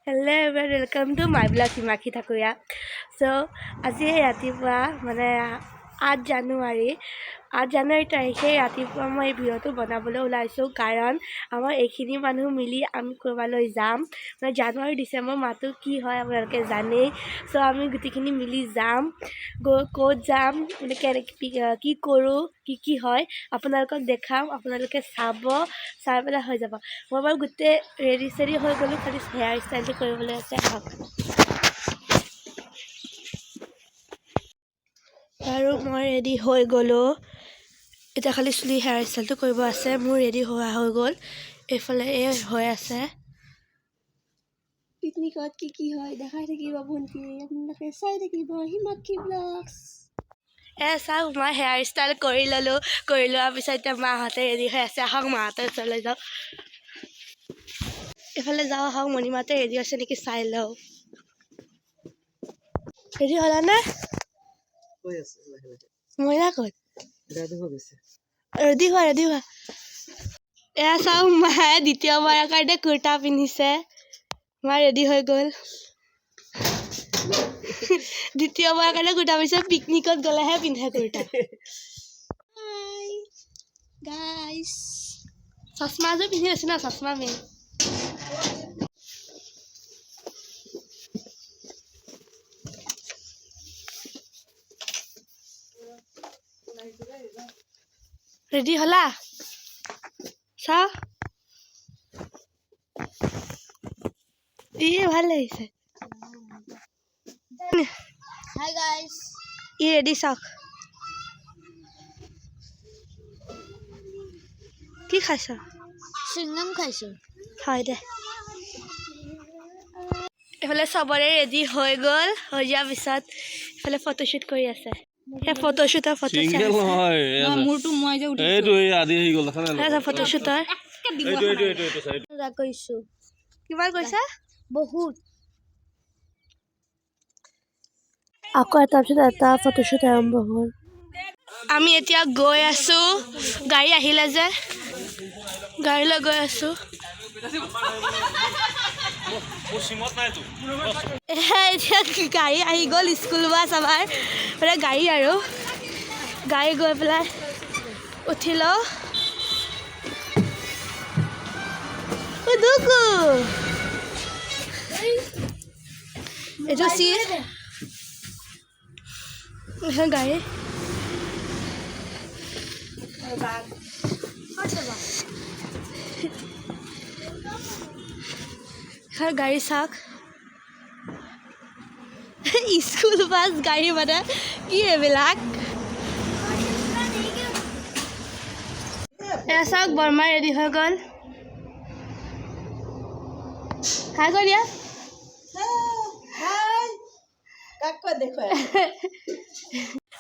Hello everyone, welcome to my blog Himakhi Thakuria. So, আজি ৰাতিপুৱা মানে 8 জানুৱাৰী তাৰিখে ৰাতিপুৱা মই ভিডিঅ'টো বনাবলৈ ওলাইছোঁ কাৰণ আমাৰ এইখিনি মানুহ মিলি আমি ক'ৰবালৈ যাম মানে জানুৱাৰী ডিচেম্বৰ মাহটো কি হয় আপোনালোকে জানেই সো আমি গোটেইখিনি মিলি যাম ক'ত যাম মানে কি কৰোঁ কি হয় আপোনালোকক দেখাম আপোনালোকে চাই পেলাই হৈ যাব মই বাৰু গোটেই ৰেডি হৈ গ'লোঁ খালি হেয়াৰ ষ্টাইলটো কৰিবলৈ আছে আৰু মই ৰেডি হৈ গ'লোঁ এতিয়া খালি চুলি হেয়াৰ ষ্টাইলটো কৰিব আছে মোৰ ৰেডি হৈ গ'ল এইফালে হৈ আছে পিকনিকত কি হয় দেখাই থাকিব ভণ্টি আপোনালোকে চাই থাকিব হিমাক্ষী ব্লগছ চাওক মই হেয়াৰ ষ্টাইল কৰি লোৱাৰ পিছত এতিয়া মাহঁতে ৰেডি হৈ আছে আহক মাহঁতৰ ওচৰলৈ যাওঁ এইফালে যাওঁ আহক মণিমাহঁতে ৰেডি আছে নেকি চাই লওঁ ৰেডি হ'লানে মইনা ক'ত ৰেডি হোৱা এয়া চাওক মায়ে দ্বিতীয়বাৰৰ কাৰণে কুৰ্তা পিন্ধিছে মা ৰেডি হৈ গ'ল দ্বিতীয়বাৰৰ কাৰণে কুৰ্তা পিন্ধিছে পিকনিকত গ'লেহে পিন্ধে কুৰ্তা হাই গাইজ চশমাযোৰ পিন্ধি লৈছে ন চশমা মেইন ৰেডি হ'লা চাও ভাল লাগিছে হাই গাইজ ৰেডি চাওক কি খাইছ চিংগাম খাইছোঁ হয় দে এইফালে চবৰে ৰেডি হৈ গ'ল হৈ যোৱাৰ পিছত এইফালে ফটোশ্বুট কৰি আছে ফটোশ্বুটৰ ফটো মোৰটো মই যে এইটো আদি হৈ গ'ল ফটোশ্বুটৰ কৈছোঁ কিমান কৈছা বহুত আকৌ তাৰপিছত এটা ফটোশ্বুট আৰম্ভ হ'ল আমি এতিয়া গৈ আছোঁ গাড়ী আহিলে যে গাড়ীলৈ গৈ আছোঁ এতিয়া গাড়ী আহি গ'ল স্কুল বাছ আমাৰ মানে গাড়ী গৈ পেলাই উঠি লওঁ এইটো চিট গাড়ী গাড়ী চাওক স্কুল বাছ গাড়ী মানে কি এইবিলাক চাওক বৰ্মা ৰেডি হৈ গ'ল হাই কৈ দিয়া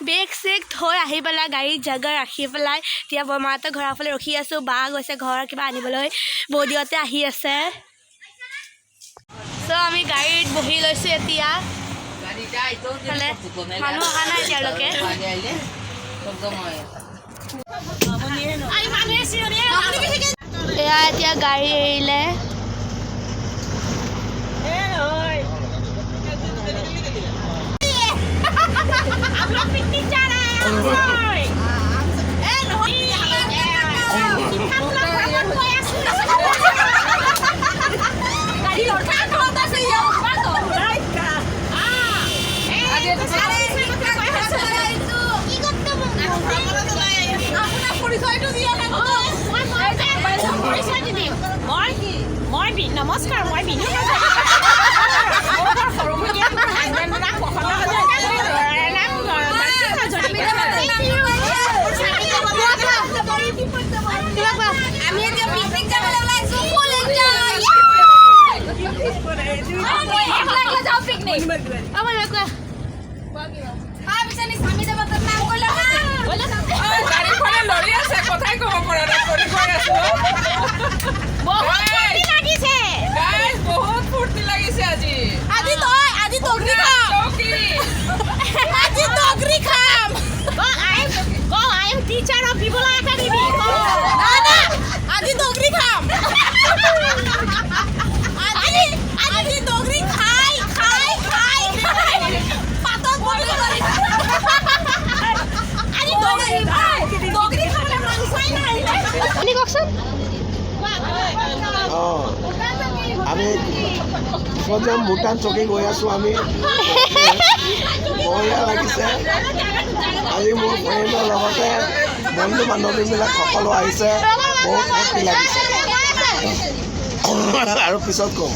বেগ চেগ থৈ আহি পেলাই গাড়ীত জেগা ৰাখি পেলাই এতিয়া বৰমাহঁতৰ ঘৰৰ ফালে ৰখি আছোঁ বা গৈছে ঘৰৰ কিবা আনিবলৈ বৌদিহঁতে আহি আছে চ' আমি গাড়ীত বহি লৈছোঁ এতিয়া মানুহ অহা নাই এতিয়ালৈকে এয়া এতিয়া গাড়ী এৰিলে पिकनिक जा रहे हैं नमस्कार मैं बिनु बहुत फूर्ति लगी যে ভূটান চকী গৈ আছোঁ আমি বঢ়িয়া লাগিছে আজি মোৰ ফ্ৰেণ্ডৰ লগতে বন্ধু বান্ধৱীবিলাক সকলো আহিছে বহুত ফূৰ্তি লাগিছে আৰু পিছত কম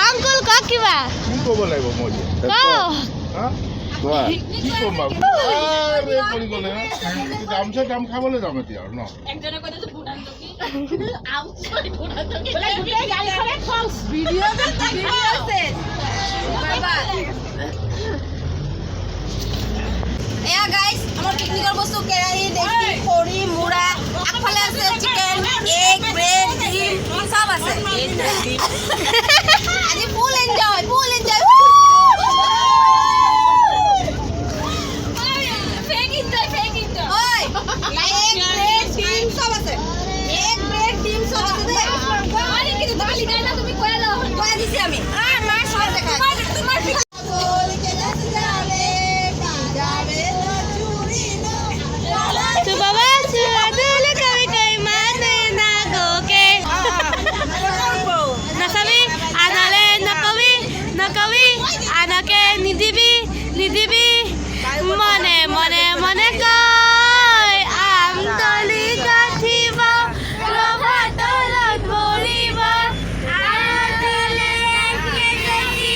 আংকুল কক কিবা কি ক'ব লাগিব মই কি ক'ম দামছে দাম খাবলৈ যাম এতিয়া আৰু ন এয়া গাইজ আমাৰ পিকনিকৰ বস্তু কেৰাহী ডেকচি খৰি মুৰা আগফালে আছে চিকেন এগ ব্ৰেড ডিম চব আছে আজি ফুল এনজয় ঐ এগ ব্ৰেড ডিম চব আছে এগ ব্ৰেড ডিম চব আছে দেই তুমি কৈ দিছি আমি মাৰ চব দেখা তোমাৰ tu baba tu adule kami kai mane na goke nasabi anale nakawi anake nidibi mone koi am toli kathiba robatolot boriba adule keketi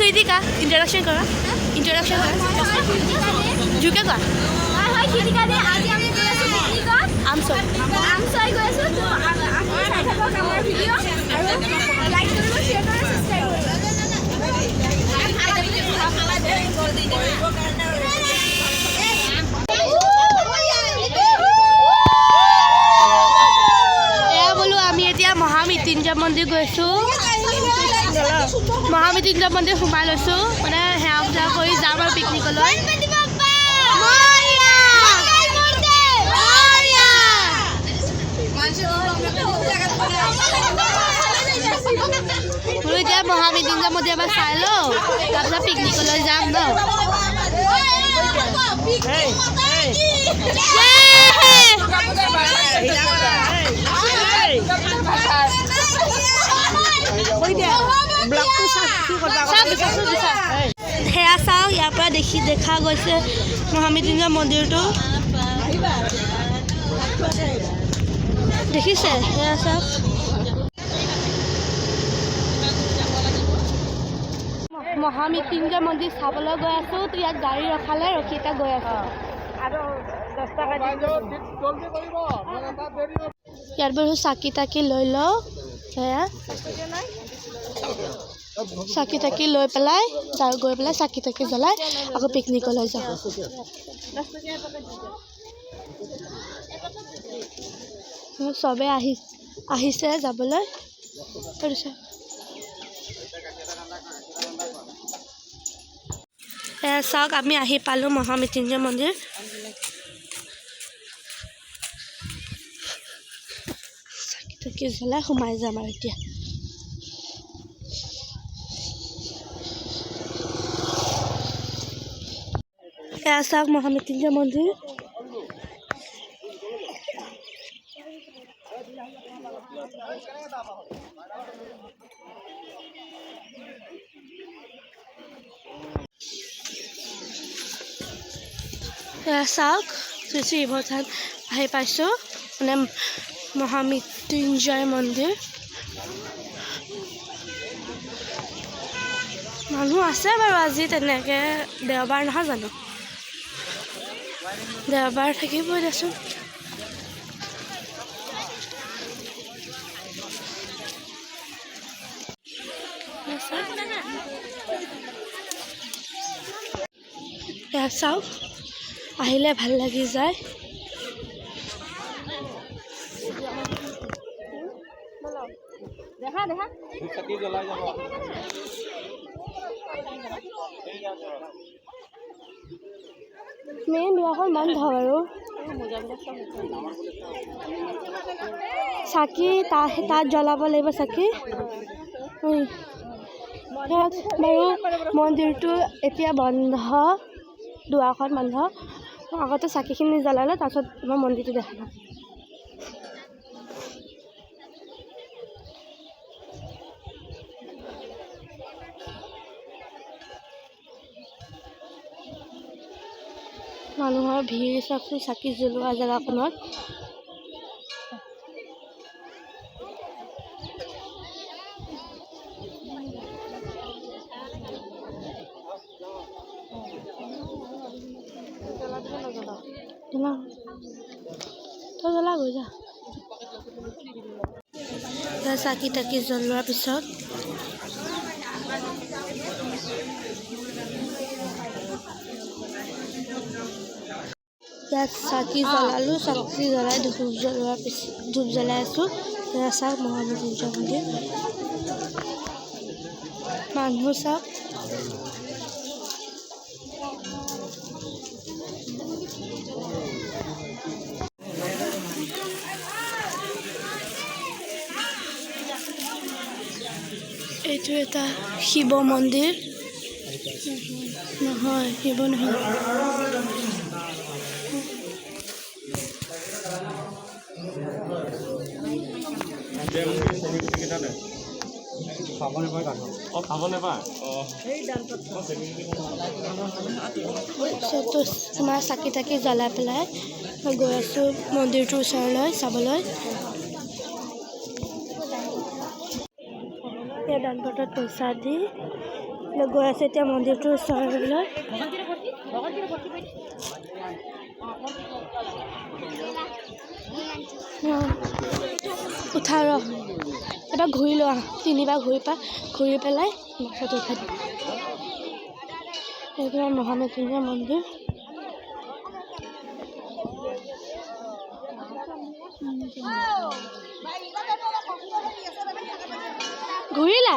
Kritika introduction kara juga kah hai kritika de aji ami goi asu kritika am sorry goi asu to apni sai thako amar video aru like koribo share koribo subscribe Mahamrityunjay মন্দিৰ গৈছো মহামৃত্যুঞ্জয় মন্দিৰ সোমাই লৈছো মানে সেৱা পূজা কৰি যাম আৰু পিকনিকলৈ বোলো এতিয়া মহামৃত্যুঞ্জয় মন্দিৰ এবাৰ চাই লওঁ তাৰপিছত পিকনিকলৈ যাম ন সেয়া চাওক ইয়াৰ পৰা দেখা গৈছে মহামৃত্যুঞ্জয় মন্দিৰটো দেখিছে সেয়া চাওক মহামৃত্যুঞ্জয় মন্দিৰ চাবলৈ গৈ আছোঁ তো ইয়াত গাড়ী ৰখালে ৰখি এতিয়া গৈ আছোঁ ইয়াত বাৰু চাকি তাকি লৈ লওঁ সেয়া চাকি তাকি লৈ পেলাই গৈ পেলাই চাকি তাকি জ্বলাই আকৌ পিকনিকলৈ যাওঁ চবে আহিছে যাবলৈ চাওক আমি আহি পালোঁ মহামৃত্যুঞ্জয় মন্দিৰ চাকি তাকি জ্বলাই সোমাই যাম আৰু এতিয়া এয়া চাওক মহামৃত্যুঞ্জয় মন্দিৰ এয়া চাওক শ্ৰী শ্ৰী শিৱথান আহি পাইছোঁ মানে মহামৃত্যুঞ্জয় মন্দিৰ মানুহ আছে বাৰু আজি তেনেকৈ দেওবাৰ নহয় জানো দেওবাৰ থাকিবই দেচোন এয়া চাওক আহিলে ভাল লাগি যায় মেইন দুৱাৰখন বন্ধ বাৰু চাকি তাত জ্বলাব লাগিব চাকি বাৰু মন্দিৰটো এতিয়া বন্ধ দুৱাৰখন বন্ধ আগতে চাকিখিনি জ্বলালে তাৰপিছত মই মন্দিৰটো দেখাম মানুহৰ ভিৰ চাওকচোন চাকি জ্বলোৱা জেগাখনত জ্বলা গৈ যা চাকি তাকি জ্বলোৱাৰ পিছত ইয়াত চাকি জ্বলালোঁ চাকি জ্বলাই ধূপ জ্বলোৱাৰ পিছত ধূপ জ্বলাই আছোঁ সেয়া চাওক মহামৃত্যুঞ্জয় মন্দিৰ মানুহ চাওক এইটো এটা শিৱ মন্দিৰ নহয় শিৱ নহয় তোমাৰ চাকি তাকি জ্বলাই পেলাই গৈ আছোঁ মন্দিৰটোৰ ওচৰলৈ চাবলৈ দানপটত পইচা দি গৈ আছে এতিয়া মন্দিৰটোৰ ওচৰলৈ উঠা ৰ এবাৰ ঘূৰি লোৱা তিনিবাৰ ঘূৰি পেলাই ফটো উঠাই দিম এইটো মহামৃত্যুঞ্জয় মন্দিৰ ঘূৰিলা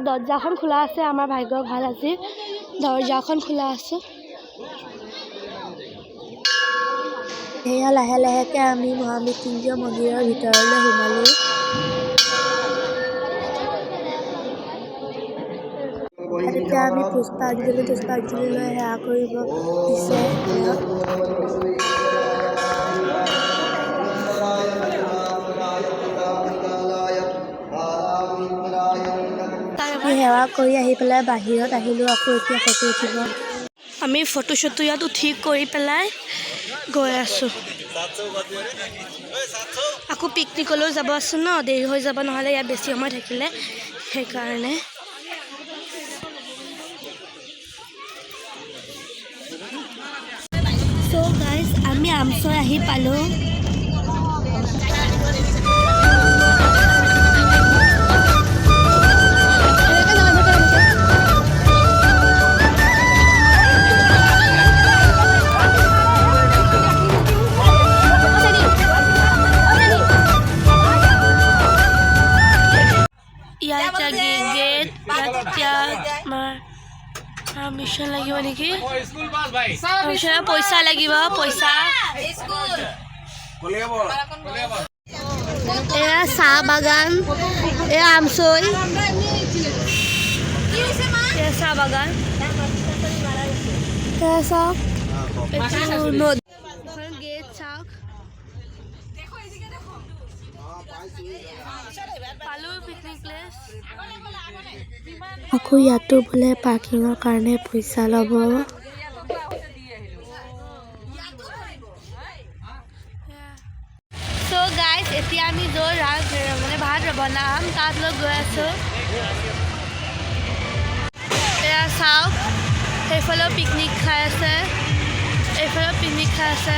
দৰ্জাখন খোলা আছে আমাৰ ভাগ্য ভাল আজি দৰ্জাখন খোলা আছে এয়া লাহে লাহেকৈ আমি মহামৃত্যুঞ্জয় মন্দিৰৰ ভিতৰলৈ সোমালোঁ এতিয়া আমি পুষ্পাঞ্জলিলৈ সেৱা কৰিব দিছে সেৱা কৰি আহি পেলাই বাহিৰত আহিলোঁ। আকৌ এতিয়া ফটো উঠিব। আমি ফটো চটো ইয়াত উঠি কৰি পেলাই গৈ আছোঁ। আকৌ পিকনিকলৈও যাব আছোঁ ন, দেৰি হৈ যাব নহ'লে ইয়াত বেছি সময় থাকিলে, সেইকাৰণে। চ' গাইজ আমি আমচৈ আহি পালোঁ। মিছন লাগিব নেকি? পইচা লাগিব, পইচা। এয়া চাহ বাগান, এয়া আমচৈ, এয়া চাহ বাগান, এয়া চাওক গেট চাওক। আকৌ ইয়াতো বোলে পাৰ্কিঙৰ কাৰণে পইচা ল'ব। চ' গাইজ এতিয়া আমি য'ত মানে ভাত বনাম তাত লৈ গৈ আছোঁ। এয়া চাওক, সেইফালেও পিকনিক খাই আছে, এইফালেও পিকনিক খাই আছে।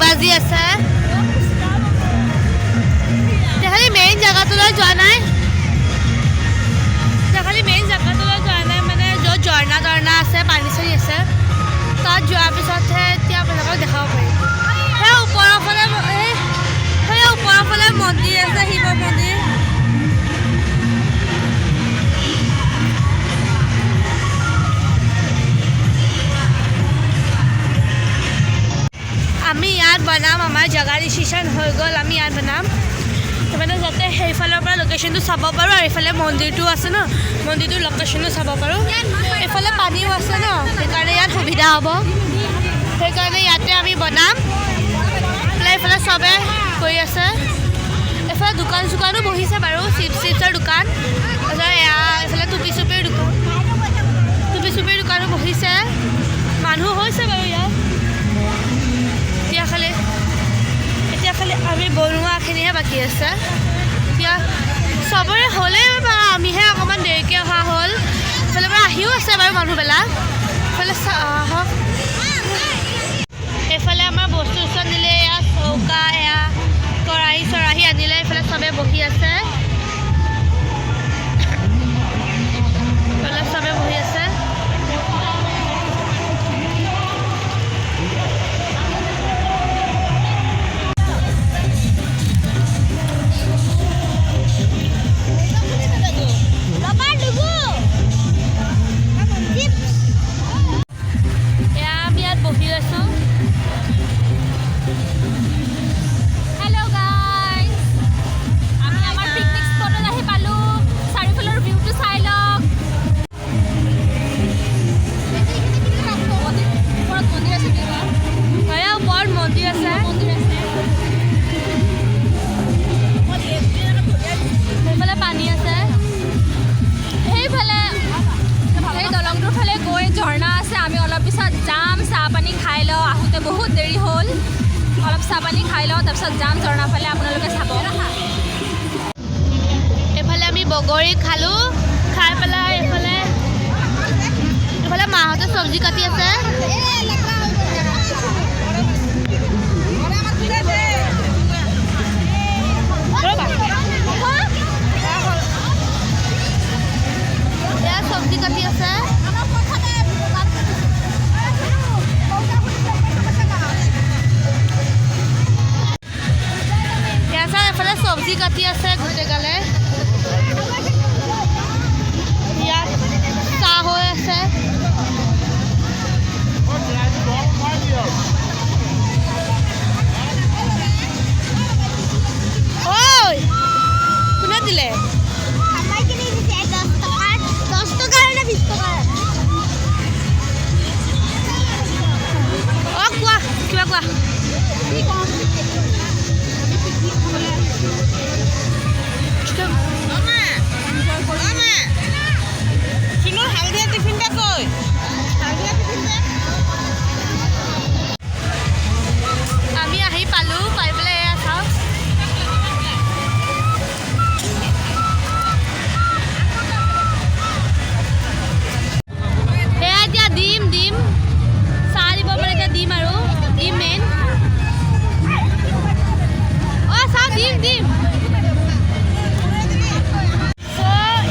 বাজি আছে। খালি মেইন জেগাটোলৈ যোৱা নাই, মানে য'ত ঝৰ্ণা তৰ্ণা আছে, পানী চানী আছে, তাত যোৱাৰ পিছতহে এতিয়া আপোনালোকক দেখাব পাৰিম। সেই ওপৰৰ ফালে মন্দিৰ আছে, শিৱ মন্দিৰ। আমি ইয়াত বনাম, আমাৰ জেগা ডিচিশ্যন হৈ গ'ল, আমি ইয়াত বনাম মানে যাতে সেইফালৰ পৰা লোকেশ্যনটো চাব পাৰোঁ, আৰু এইফালে মন্দিৰটো আছে ন, মন্দিৰটোৰ লোকেশ্যনো চাব পাৰোঁ। এইফালে পানীও আছে ন, সেইকাৰণে ইয়াত সুবিধা হ'ব, সেইকাৰণে ইয়াতে আমি বনাম। এইফালে চবে কৰি আছে, এইফালে দোকান চোকানো বহিছে বাৰু, চিপছৰ দোকান, তাৰপিছত এইফালে টুপি চুপিৰ দোকানো বহিছে, মানুহ হৈছে বাৰু ইয়াত। এতিয়া খালি আমি বনোৱাখিনিহে বাকী আছে। এতিয়া চবৰে হ'লেই বাৰু, আমিহে অকণমান দেৰিকৈ অহা হ'ল। এইফালৰ পৰা আহিও আছে বাৰু মানুহবিলাক, এইফালে আহক। এইফালে আমাৰ বস্তু চস্তু আনিলে, এয়া চৌকা, এয়া কেৰাহী চৰাহী আনিলে, এইফালে চবে বহি আছে, এইফালে চবে বহি আছে। অলপ চাহ পানী খাই লওঁ, তাৰপিছত যাম ঝৰ্ণা ফালে, আপোনালোকে চাব। এইফালে আমি বগৰী খালোঁ, খাই পেলাই এইফালে মাহঁতে চব্জি কাটি আছে। চব্জি কাটি আছে। এফালে চব্জি কাটি আছে গোটেই গালে। ইয়াত চাহ হৈ আছে। ঐ কোনে দিলে? অঁ কোৱা, কিবা কোৱা। আমি আহি পালোঁ, পাই পেলাই এয়া চাওক। এয়া এতিয়া ডিম চাহ দিব মানে এতিয়া ডিম আৰু ডিম মেইন। অঁ চাওঁ ডিম।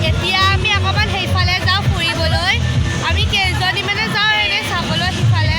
এতিয়া আমি অকণমান সেইফালে যাওঁ ফুৰিবলৈ। আমি কেইজনী মানে যাওঁ এনেই চাবলৈ সিফালে।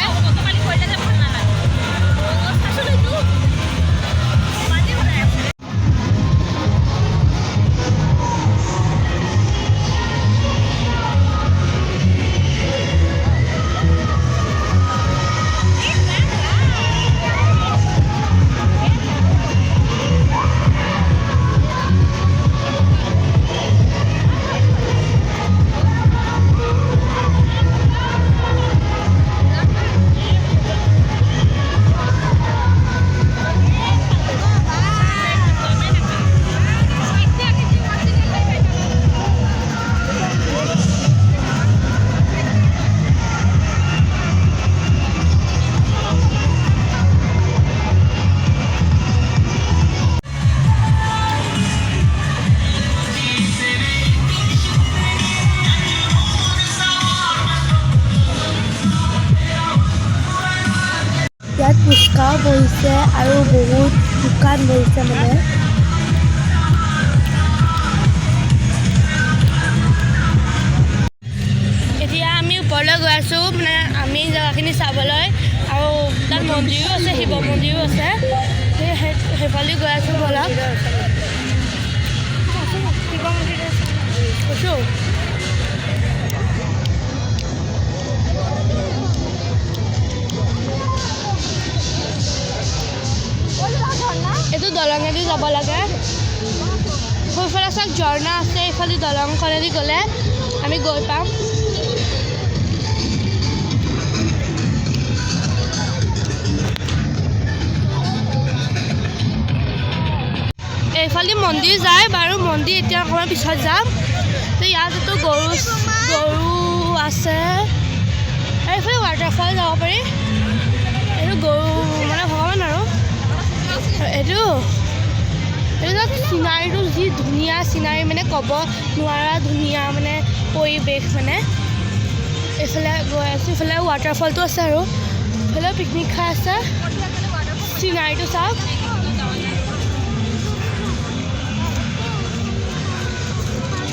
ইয়াত ফুচকাও বহিছে আৰু বহুত দোকান বহিছে মানে। এতিয়া আমি ওপৰলৈ গৈ আছোঁ মানে আমি জেগাখিনি চাবলৈ, আৰু তাত মন্দিৰো আছে, শিৱ মন্দিৰো আছে। সেইফালে গৈ আছোঁ বলক। শিৱ মন্দিৰ কৈছোঁ। এইটো দলঙেদি যাব লাগে। সেইফালে চাওক ঝৰ্ণা আছে, এইফালে দলংখনেদি গ'লে আমি গৈ পাম। এইফালে মন্দিৰ যায় বাৰু, মন্দিৰ এতিয়া অকণমান পিছত যাম। তো ইয়াততো গৰু আছে। এইফালে ৱাটাৰফল যাব পাৰি। এইটো গৰু মানে ভগৱান আৰু এইটো চিনাৰীটো যি ধুনীয়া চিনাৰী মানে ক'ব নোৱাৰা ধুনীয়া মানে পৰিৱেশ মানে। এইফালে গৈ আছোঁ, এইফালে ৱাটাৰফলটো আছে আৰু এইফালে পিকনিক খাই আছে। চিনাৰীটো চাওক।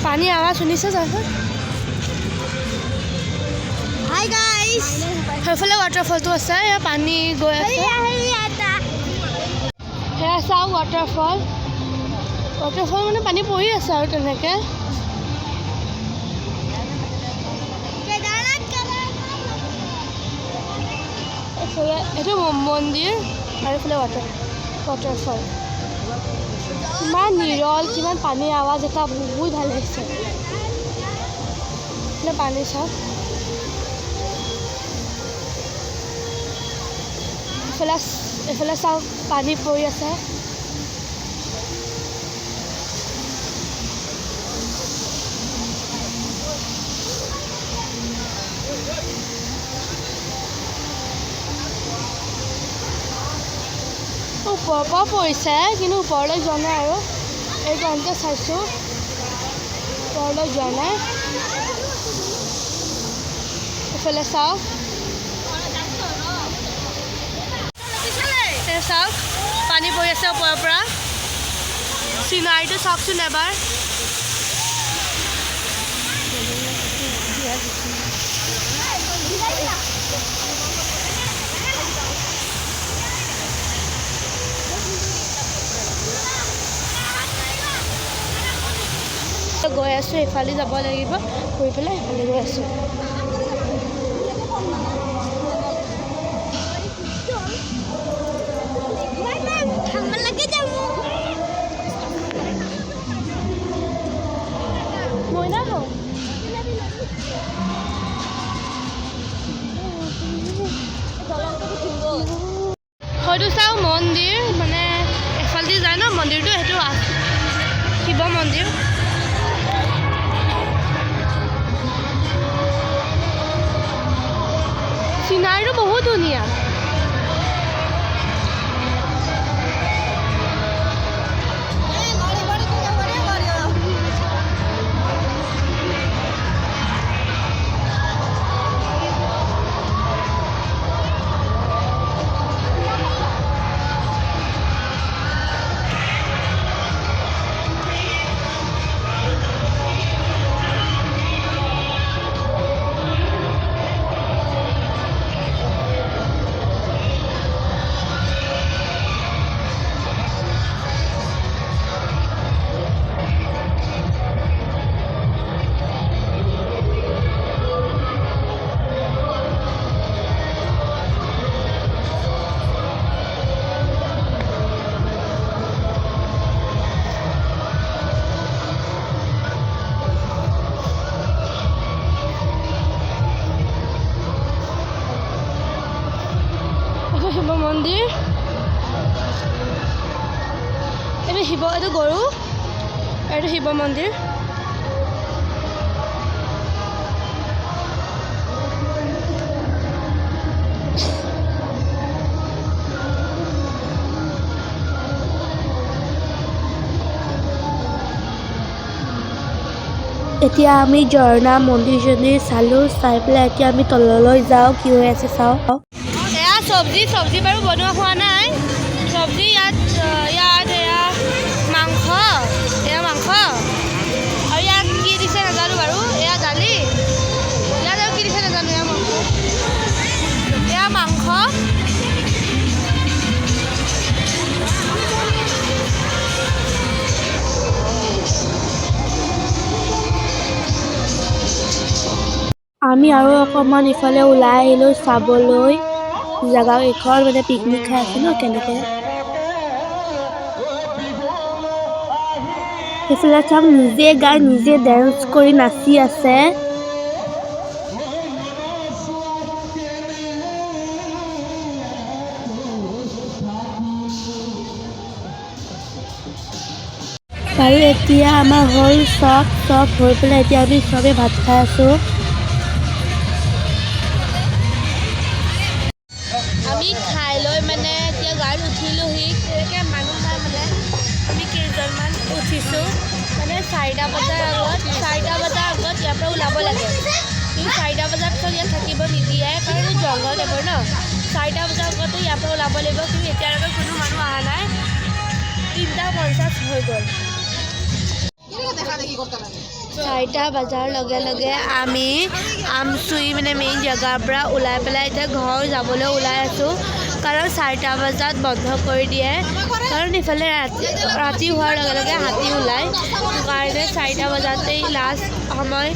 পানী আৱাজ শুনিছে চাওক। হাই গাইছ, সেইফালে ৱাটাৰফলটো আছে, এয়া পানী গৈ আছে। সেয়া চাওক ৱাটাৰফল মানে পানী পৰি আছে আৰু তেনেকৈ। এইফালে এইটো মন্দিৰ আৰু এইফালে ৱাটাৰফল। কিমান নিৰল, কিমান পানীৰ আৱাজ এটা বহুত ভাল লাগিছে। এইফালে পানী চাওক। এইফালে চাওক পানী পৰি আছে। ওপৰৰ পৰা পৰিছে কিন্তু ওপৰলৈ যোৱা নাই আৰু এই কাৰণতে চাইছোঁ ওপৰলৈ যোৱা নাই এইফালে চাওক চাওক পানী পৰি আছে ওপৰৰ পৰা চিনাৰীটো চাওকচোন এবাৰ গৈ আছোঁ এইফালে যাব লাগিব গৈ পেলাই এইফালে গৈ আছোঁ হয়তো চাওঁ মন্দিৰ মানে এফালেদি যায় ন মন্দিৰটো সেইটো শিৱ মন্দিৰ চিনাৰীটো বহুত ধুনীয়া শিৱ মন্দিৰ এইটো শিৱ এইটো গৰু এইটো শিৱ মন্দিৰ এতিয়া আমি ঝৰ্ণা মন্দিৰ চালোঁ চাই পেলাই এতিয়া আমি তললৈ যাওঁ কি হৈ আছে চাওঁ এয়া চব্জি বাৰু বনোৱা হোৱা নাই চব্জি ইয়াত এয়া মাংস আৰু ইয়াত কি দিছে নাজানো বাৰু এয়া দালি ইয়াত আৰু কি দিছে নাজানো এয়া মাংস আমি আৰু অকণমান ইফালে ওলাই আহিলোঁ চাবলৈ জেগা এখন মানে পিকনিক খাই আছোঁ ন কেনেকৈ সেইফালে চাওক নিজে গাই নিজে ডেন্স কৰি নাচি আছে আৰু এতিয়া আমাৰ হ'ল চব হৈ পেলাই এতিয়া আমি চবেই ভাত খাই আছোঁ আমি খাই লৈ মানে এতিয়া গাড়ীত উঠিলোহি তেনেকৈ মানুহ নাই মানে আমি কেইজনমান উঠিছোঁ মানে 4টা বজাৰ আগত ইয়াৰ পৰা ওলাব লাগে কিন্তু 4টা বজাৰ পিছত ইয়াত থাকিব নিদিয়ে কাৰণ জংঘল টাইপৰ ন 4টা বজাৰ আগতে ইয়াৰ পৰা ওলাব লাগিব কিন্তু এতিয়ালৈকে কোনো মানুহ অহা নাই 3:50 হৈ গ'ল 4টা বজাৰ লগে লগে আমি আমচুই মানে মেইন জেগাৰ পৰা ওলাই পেলাই এতিয়া ঘৰ যাবলৈ ওলাই আছোঁ কাৰণ 4টা বজাত বন্ধ কৰি দিয়ে কাৰণ ইফালে ৰাতি হোৱাৰ লগে লগে হাতী ওলায় কাৰণে 4টা বজাতেই লাষ্ট সময়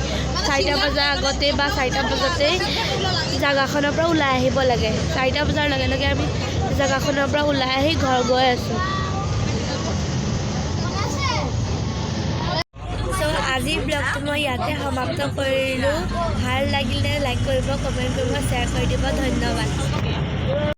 4টা বজাৰ আগতে বা 4টা বজাতেই জেগাখনৰ পৰা ওলাই আহিব লাগে 4টা বজাৰ লগে লগে আমি জেগাখনৰ পৰা ওলাই আহি ঘৰ গৈ আছোঁ আজিৰ ব্লগটো মই ইয়াতে সমাপ্ত কৰিলোঁ ভাল লাগিলে লাইক কৰিব কমেণ্ট কৰিব শ্বেয়াৰ কৰি দিব ধন্যবাদ